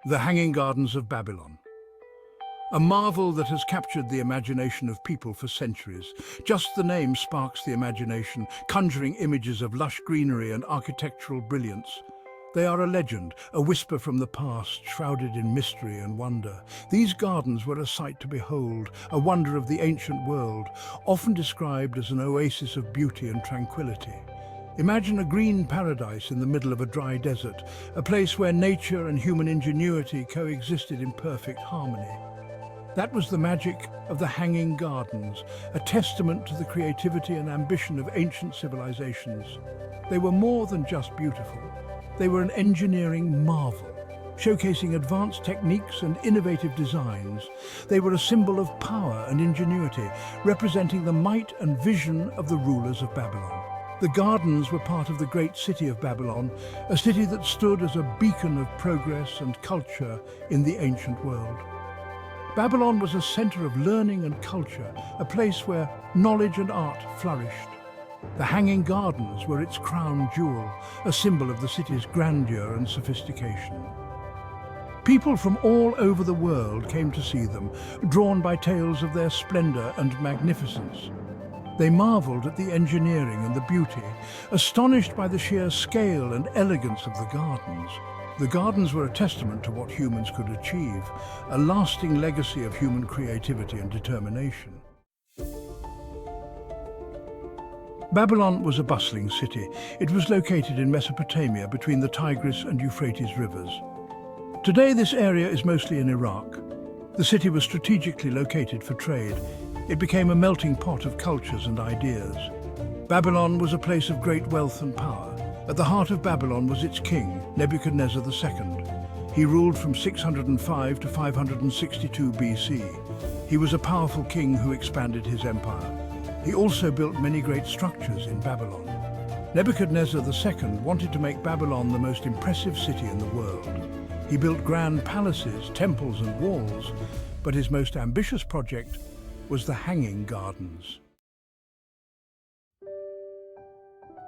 The Hanging Gardens of Babylon. A marvel that has captured the imagination of people for centuries. Just the name sparks the imagination, conjuring images of lush greenery and architectural brilliance. They are a legend, a whisper from the past, shrouded in mystery and wonder. These gardens were a sight to behold, a wonder of the ancient world, often described as an oasis of beauty and tranquility. Imagine a green paradise in the middle of a dry desert, a place where nature and human ingenuity coexisted in perfect harmony. That was the magic of the Hanging Gardens, a testament to the creativity and ambition of ancient civilizations. They were more than just beautiful. They were an engineering marvel, showcasing advanced techniques and innovative designs. They were a symbol of power and ingenuity, representing the might and vision of the rulers of Babylon. The gardens were part of the great city of Babylon, a city that stood as a beacon of progress and culture in the ancient world. Babylon was a center of learning and culture, a place where knowledge and art flourished. The Hanging Gardens were its crown jewel, a symbol of the city's grandeur and sophistication. People from all over the world came to see them, drawn by tales of their splendor and magnificence. They marveled at the engineering and the beauty, astonished by the sheer scale and elegance of the gardens. The gardens were a testament to what humans could achieve, a lasting legacy of human creativity and determination. Babylon was a bustling city. It was located in Mesopotamia between the Tigris and Euphrates rivers. Today, this area is mostly in Iraq. The city was strategically located for trade. It became a melting pot of cultures and ideas. Babylon was a place of great wealth and power. At the heart of Babylon was its king, Nebuchadnezzar II. He ruled from 605 to 562 BC. He was a powerful king who expanded his empire. He also built many great structures in Babylon. Nebuchadnezzar II wanted to make Babylon the most impressive city in the world. He built grand palaces, temples and walls, but his most ambitious project was the Hanging Gardens.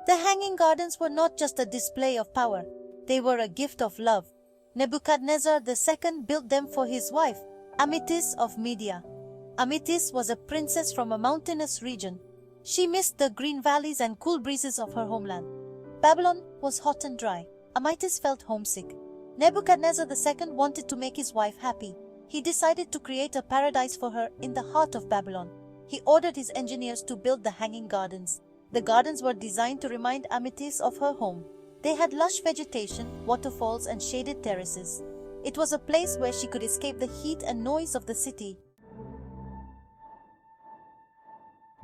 The Hanging Gardens were not just a display of power, they were a gift of love. Nebuchadnezzar II built them for his wife, Amytis of Media. Amytis was a princess from a mountainous region. She missed the green valleys and cool breezes of her homeland. Babylon was hot and dry. Amytis felt homesick. Nebuchadnezzar II wanted to make his wife happy. He decided to create a paradise for her in the heart of Babylon. He ordered his engineers to build the Hanging Gardens. The gardens were designed to remind Amytis of her home. They had lush vegetation, waterfalls, and shaded terraces. It was a place where she could escape the heat and noise of the city.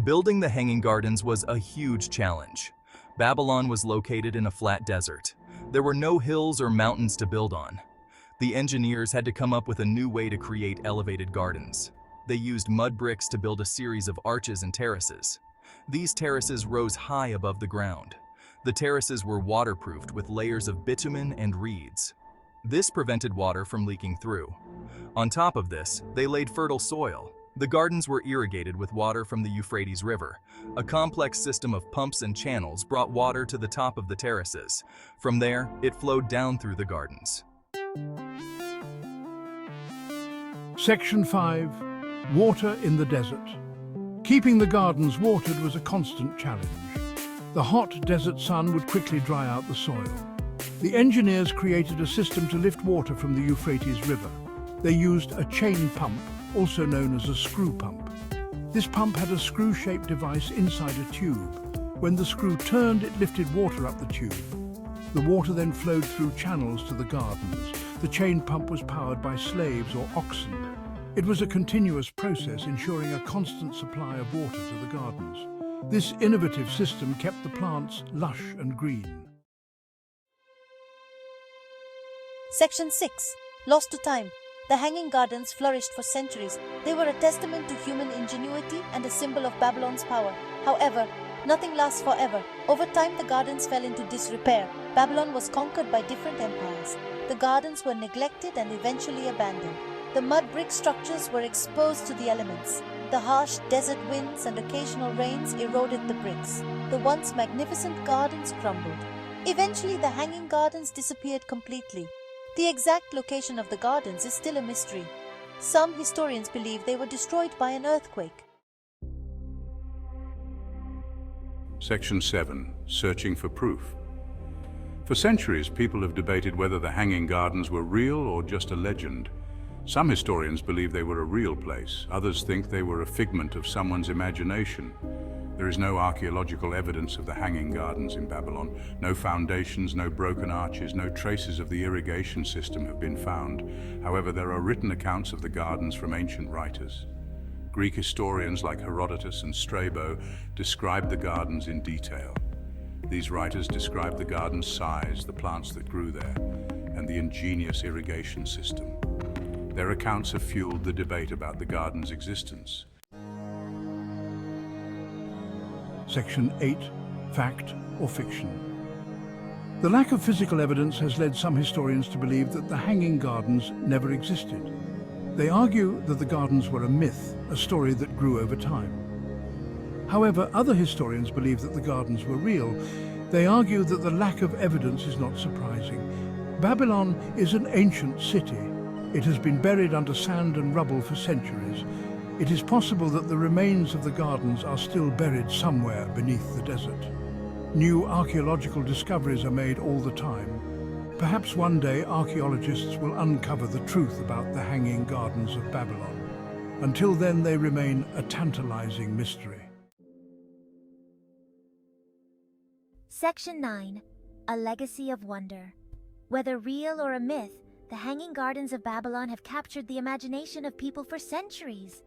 Building the Hanging Gardens was a huge challenge. Babylon was located in a flat desert. There were no hills or mountains to build on. The engineers had to come up with a new way to create elevated gardens. They used mud bricks to build a series of arches and terraces. These terraces rose high above the ground. The terraces were waterproofed with layers of bitumen and reeds. This prevented water from leaking through. On top of this, they laid fertile soil. The gardens were irrigated with water from the Euphrates River. A complex system of pumps and channels brought water to the top of the terraces. From there, it flowed down through the gardens. Section 5. Water in the desert. Keeping the gardens watered was a constant challenge. The hot desert sun would quickly dry out the soil. The engineers created a system to lift water from the Euphrates River. They used a chain pump, also known as a screw pump. This pump had a screw-shaped device inside a tube. When the screw turned, it lifted water up the tube. The water then flowed through channels to the gardens. The chain pump was powered by slaves or oxen. It was a continuous process, ensuring a constant supply of water to the gardens. This innovative system kept the plants lush and green. Section 6. Lost to time. The Hanging Gardens flourished for centuries. They were a testament to human ingenuity and a symbol of Babylon's power. However, nothing lasts forever. Over time, the gardens fell into disrepair. Babylon was conquered by different empires. The gardens were neglected and eventually abandoned. The mud brick structures were exposed to the elements. The harsh desert winds and occasional rains eroded the bricks. The once magnificent gardens crumbled. Eventually, the Hanging Gardens disappeared completely. The exact location of the gardens is still a mystery. Some historians believe they were destroyed by an earthquake. Section 7. Searching for proof. For centuries, people have debated whether the Hanging Gardens were real or just a legend. Some historians believe they were a real place. Others think they were a figment of someone's imagination. There is no archaeological evidence of the Hanging Gardens in Babylon. No foundations, no broken arches, no traces of the irrigation system have been found. However, there are written accounts of the gardens from ancient writers. Greek historians like Herodotus and Strabo described the gardens in detail. These writers described the garden's size, the plants that grew there, and the ingenious irrigation system. Their accounts have fueled the debate about the garden's existence. Section 8. Fact or fiction. The lack of physical evidence has led some historians to believe that the Hanging Gardens never existed. They argue that the gardens were a myth, a story that grew over time. However, other historians believe that the gardens were real. They argue that the lack of evidence is not surprising. Babylon is an ancient city. It has been buried under sand and rubble for centuries. It is possible that the remains of the gardens are still buried somewhere beneath the desert. New archaeological discoveries are made all the time. Perhaps one day archaeologists will uncover the truth about the Hanging Gardens of Babylon. Until then, they remain a tantalizing mystery. Section 9. A Legacy of Wonder. Whether real or a myth, the Hanging Gardens of Babylon have captured the imagination of people for centuries.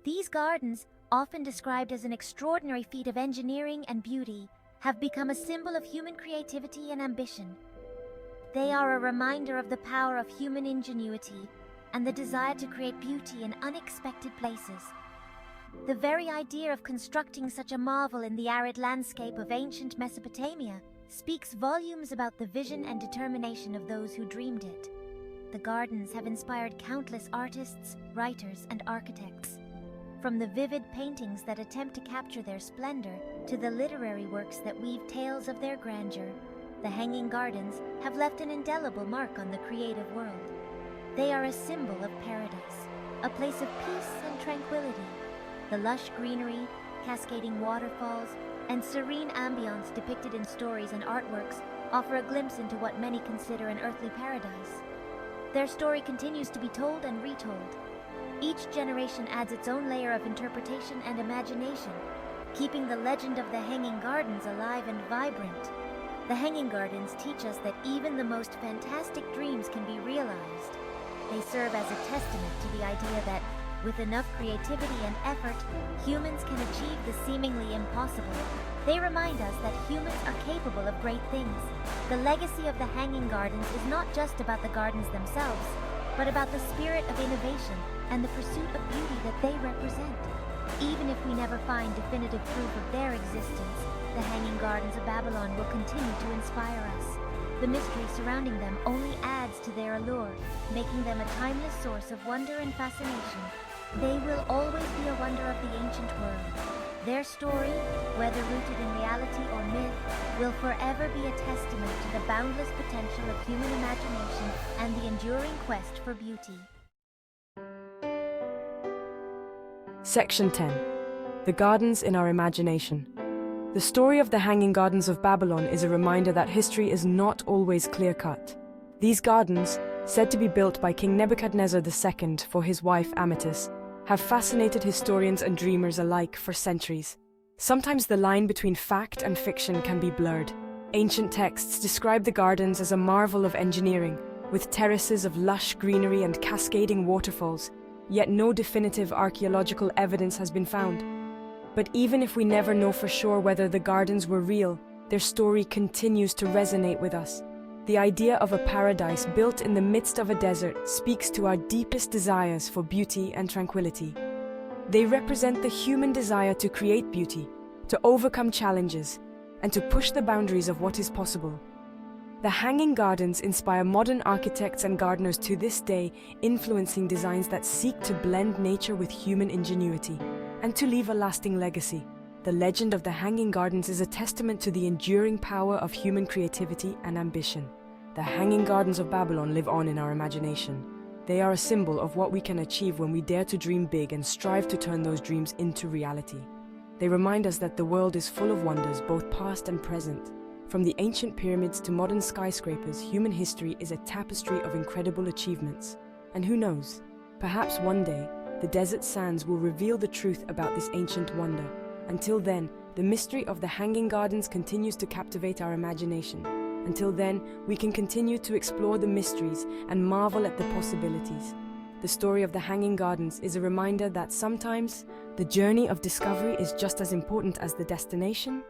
These gardens, often described as an extraordinary feat of engineering and beauty, have become a symbol of human creativity and ambition. They are a reminder of the power of human ingenuity and the desire to create beauty in unexpected places. The very idea of constructing such a marvel in the arid landscape of ancient Mesopotamia speaks volumes about the vision and determination of those who dreamed it. The gardens have inspired countless artists, writers, and architects. From the vivid paintings that attempt to capture their splendor to the literary works that weave tales of their grandeur, the Hanging Gardens have left an indelible mark on the creative world. They are a symbol of paradise, a place of peace and tranquility. The lush greenery, cascading waterfalls, and serene ambience depicted in stories and artworks offer a glimpse into what many consider an earthly paradise. Their story continues to be told and retold. Each generation adds its own layer of interpretation and imagination, keeping the legend of the Hanging Gardens alive and vibrant. The Hanging Gardens teach us that even the most fantastic dreams can be realized. They serve as a testament to the idea that, with enough creativity and effort, humans can achieve the seemingly impossible. They remind us that humans are capable of great things. The legacy of the Hanging Gardens is not just about the gardens themselves, but about the spirit of innovation and the pursuit of beauty that they represent. Even if we never find definitive proof of their existence, the Hanging Gardens of Babylon will continue to inspire us. The mystery surrounding them only adds to their allure, making them a timeless source of wonder and fascination. They will always be a wonder of the ancient world. Their story, whether rooted in reality or myth, will forever be a testament to the boundless potential of human imagination and the enduring quest for beauty. Section 10. The Gardens in Our Imagination. The story of the Hanging Gardens of Babylon is a reminder that history is not always clear-cut. These gardens, said to be built by King Nebuchadnezzar II for his wife Amytis, have fascinated historians and dreamers alike for centuries. Sometimes the line between fact and fiction can be blurred. Ancient texts describe the gardens as a marvel of engineering, with terraces of lush greenery and cascading waterfalls, yet no definitive archaeological evidence has been found. But even if we never know for sure whether the gardens were real, their story continues to resonate with us. The idea of a paradise built in the midst of a desert speaks to our deepest desires for beauty and tranquility. They represent the human desire to create beauty, to overcome challenges, and to push the boundaries of what is possible. The Hanging Gardens inspire modern architects and gardeners to this day, influencing designs that seek to blend nature with human ingenuity and to leave a lasting legacy. The legend of the Hanging Gardens is a testament to the enduring power of human creativity and ambition. the Hanging Gardens of Babylon live on in our imagination. They are a symbol of what we can achieve when we dare to dream big and strive to turn those dreams into reality. They remind us that the world is full of wonders, both past and present. From the ancient pyramids to modern skyscrapers, human history is a tapestry of incredible achievements. And who knows, perhaps one day, the desert sands will reveal the truth about this ancient wonder. Until then, the mystery of the Hanging Gardens continues to captivate our imagination. Until then, we can continue to explore the mysteries and marvel at the possibilities. The story of the Hanging Gardens is a reminder that sometimes the journey of discovery is just as important as the destination.